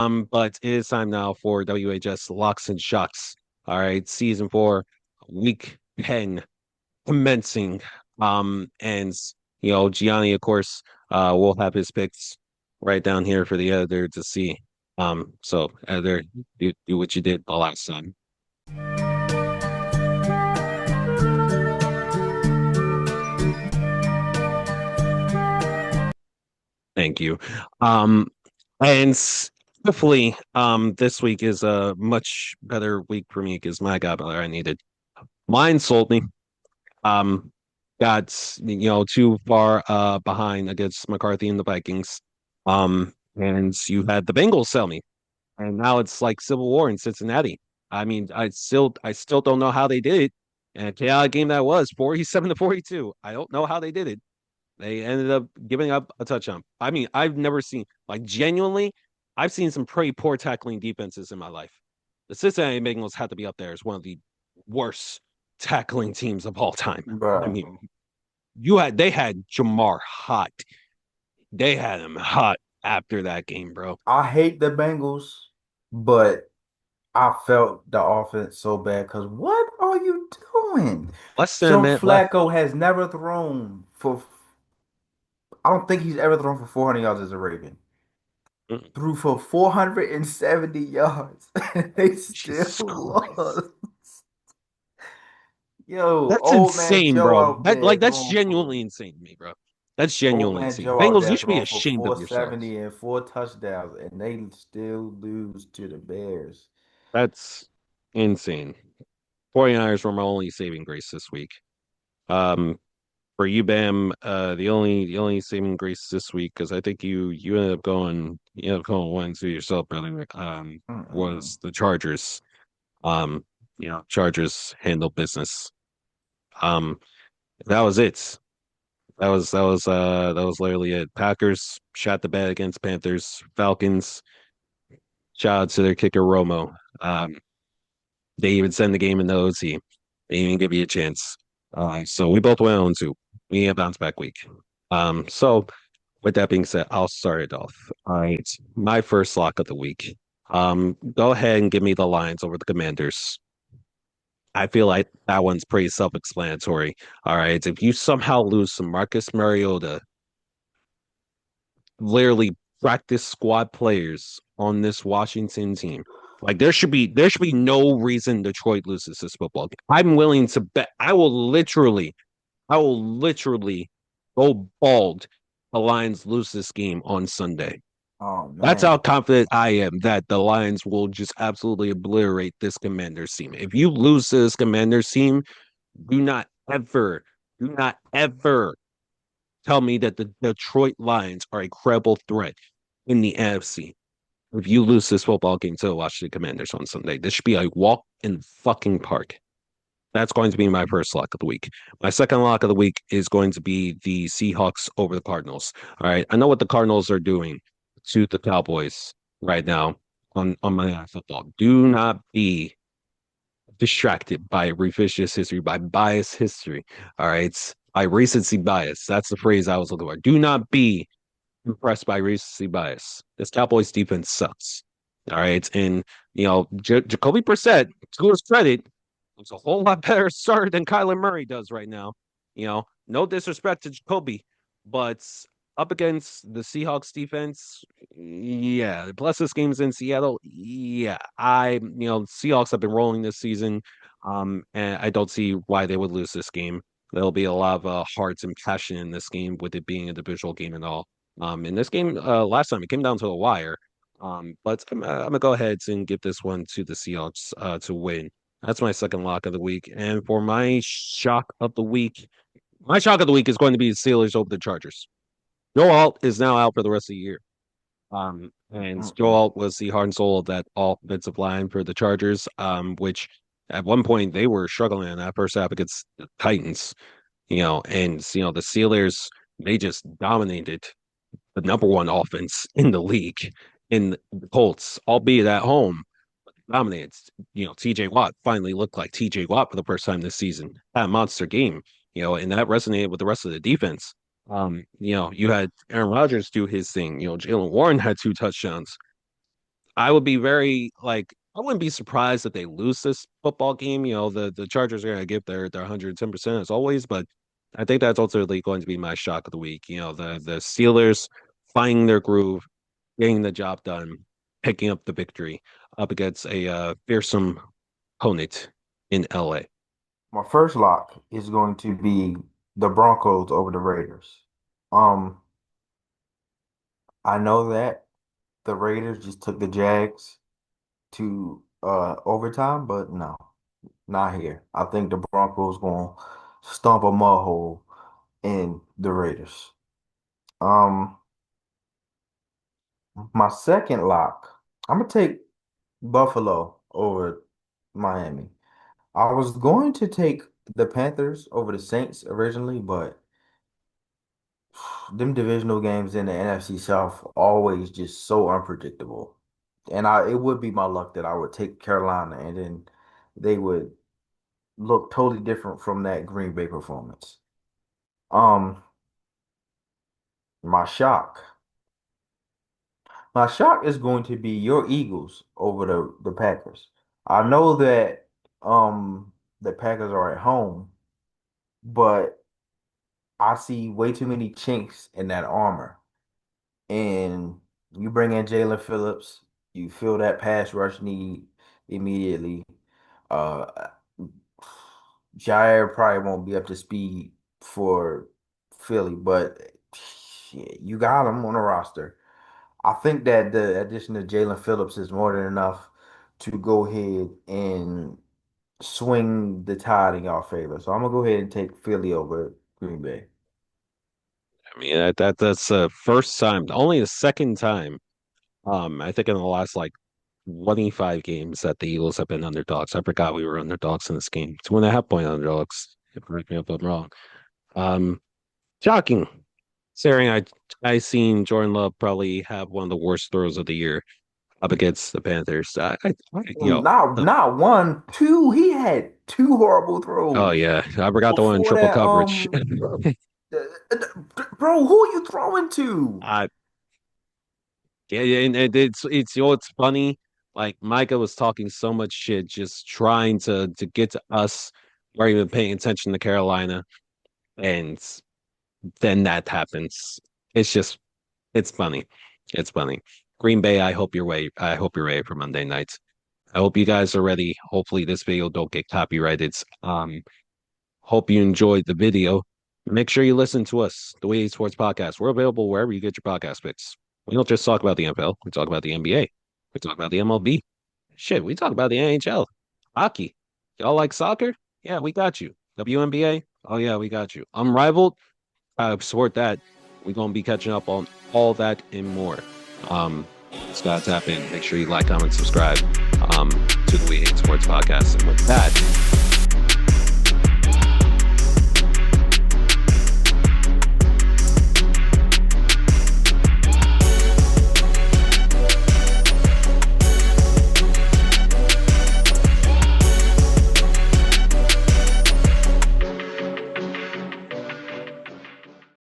But it is time now for WHS Locks and Shocks. All right, season 4, week 10 commencing. And Gianni, of course, will have his picks right down here for the editor to see. So editor, do what you did the last time. Thank you. Um, and hopefully, this week is a much better week for me because my God, brother, I needed. Mine sold me. Um, got too far behind against McCarthy and the Vikings. And you had the Bengals sell me, and now it's like civil war in Cincinnati. I mean, I still don't know how they did it. And a chaotic game that was 47-42. I don't know how they did it. They ended up giving up a touchdown. I mean, I've never seen like genuinely, I've seen some pretty poor tackling defenses in my life. The Cincinnati Bengals had to be up there as one of the worst tackling teams of all time. I Bro, mean, they had Jamar hot. They had him hot after that game, bro. I hate the Bengals, but I felt the offense so bad because what are you doing? Less than a Joe minute left. Flacco has never thrown for, I don't think he's ever thrown for 400 yards as a Raven. Mm, Threw for 470 yards, and they still Jesus Christ. lost. Yo, That's old man insane, Joe bro. out That there like that's throwing for genuinely insane to me, bro. That's old genuinely man insane. Joe out Bengals, you there should be throwing for ashamed of yourselves. 470 and 4 touchdowns, and they still lose to the Bears. That's insane. 49ers were my only saving grace this week. Um, for you, Bam, the only saving grace this week, because I think you ended up going 1-2 yourself, brother. Mm-mm. Was the Chargers. Um, Chargers handle business. Um, that was it. That was literally it. Packers shot the bed against Panthers. Falcons, shout out to their kicker Romo. They even send the game in the OT. They didn't even give you a chance. So we both went on to we had a bounce back week. So with that being said, I'll start it off. All right. My first lock of the week. Go ahead and give me the Lions over the Commanders. I feel like that one's pretty self-explanatory. All right. If you somehow lose some Marcus Mariota, literally practice squad players on this Washington team. Like there should be no reason Detroit loses this football game. I'm willing to bet I will literally go bald. The Lions lose this game on Sunday. Oh That's how man. confident I am that the Lions will just absolutely obliterate this Commanders team. If you lose to this Commanders team, do not ever, do not ever tell me that the Detroit Lions are a credible threat in the NFC. If you lose this football game to the Washington Commanders on Sunday, this should be a walk in the fucking park. That's going to be my first lock of the week. My second lock of the week is going to be the Seahawks over the Cardinals. All right. I know what the Cardinals are doing to the Cowboys right now on Monday Night Football. Do not be distracted by revisionist history, by bias history. All right. By recency bias. That's the phrase I was looking for. Do not be impressed by recency bias. This Cowboys defense sucks. All right. And, Jacoby Brissett, to his credit, looks a whole lot better starter than Kyler Murray does right now. No disrespect to Jacoby, but up against the Seahawks defense, yeah. Plus, this game's in Seattle. Yeah, Seahawks have been rolling this season, and I don't see why they would lose this game. There'll be a lot of hearts and passion in this game, with it being a divisional game and all. In this game, last time it came down to the wire. But I'm gonna go ahead and give this one to the Seahawks to win. That's my second lock of the week. And for my shock of the week is going to be the Steelers over the Chargers. Joe Alt is now out for the rest of the year. And Joe Mm-mm. Alt was the heart and soul of that offensive line for the Chargers, which at one point they were struggling in that first half against the Titans, and the Steelers, they just dominated the number one offense in the league in the Colts, albeit at home dominated. TJ Watt finally looked like TJ Watt for the first time this season. That monster game, and that resonated with the rest of the defense. You had Aaron Rodgers do his thing. Jalen Warren had 2 touchdowns. I would be very like I wouldn't be surprised if they lose this football game. The Chargers are gonna give their 110% as always, but I think that's ultimately going to be my shock of the week. The Steelers finding their groove, getting the job done, picking up the victory up against a fearsome opponent in LA. My first lock is going to be the Broncos over the Raiders. Um, I know that the Raiders just took the Jags to overtime, but no, not here. I think the Broncos going to stomp a mud hole in the Raiders. Um, my second lock, I'm gonna take Buffalo over Miami. I was going to take the Panthers over the Saints originally, but them divisional games in the NFC South always just so unpredictable. And it would be my luck that I would take Carolina and then they would look totally different from that Green Bay performance. Um, my shock. My shock is going to be your Eagles over the Packers. I know that the Packers are at home, but I see way too many chinks in that armor. And you bring in Jalen Phillips, you fill that pass rush need immediately. Uh, Jair probably won't be up to speed for Philly, but shit, you got him on the roster. I think that the addition of Jalen Phillips is more than enough to go ahead and swing the tide in y'all favor. So I'm gonna go ahead and take Philly over Green Bay. I mean that's the first time, only the second time. I think in the last like 25 games that the Eagles have been underdogs. I forgot we were underdogs in this game. 2.5 point underdogs. Correct me if I'm wrong. Um, Shocking. Considering I seen Jordan Love probably have one of the worst throws of the year up against the Panthers. The, Not one, two. He had two horrible oh throws yeah, I forgot the one in before triple that. coverage. Bro, who are you throwing to? I and it's it's funny. Like Micah was talking so much shit, just trying to get to us, or even paying attention to Carolina, and then that happens. It's just it's funny. It's funny. Green Bay, I hope you're ready for Monday night. I hope you guys are ready. Hopefully this video don't get copyrighted. Hope you enjoyed the video. Make sure you listen to us, the Way Sports Podcast. We're available wherever you get your podcast picks. We don't just talk about the NFL. We talk about the NBA. We talk about the MLB. Shit, we talk about the NHL. Hockey. Y'all like soccer? Yeah, we got you. WNBA? Oh yeah, we got you. Unrivaled? I support that. We're gonna be catching up on all that and more. Um, just gotta tap in. Make sure you like, comment, subscribe to the We Hate Sports Podcast. And with that,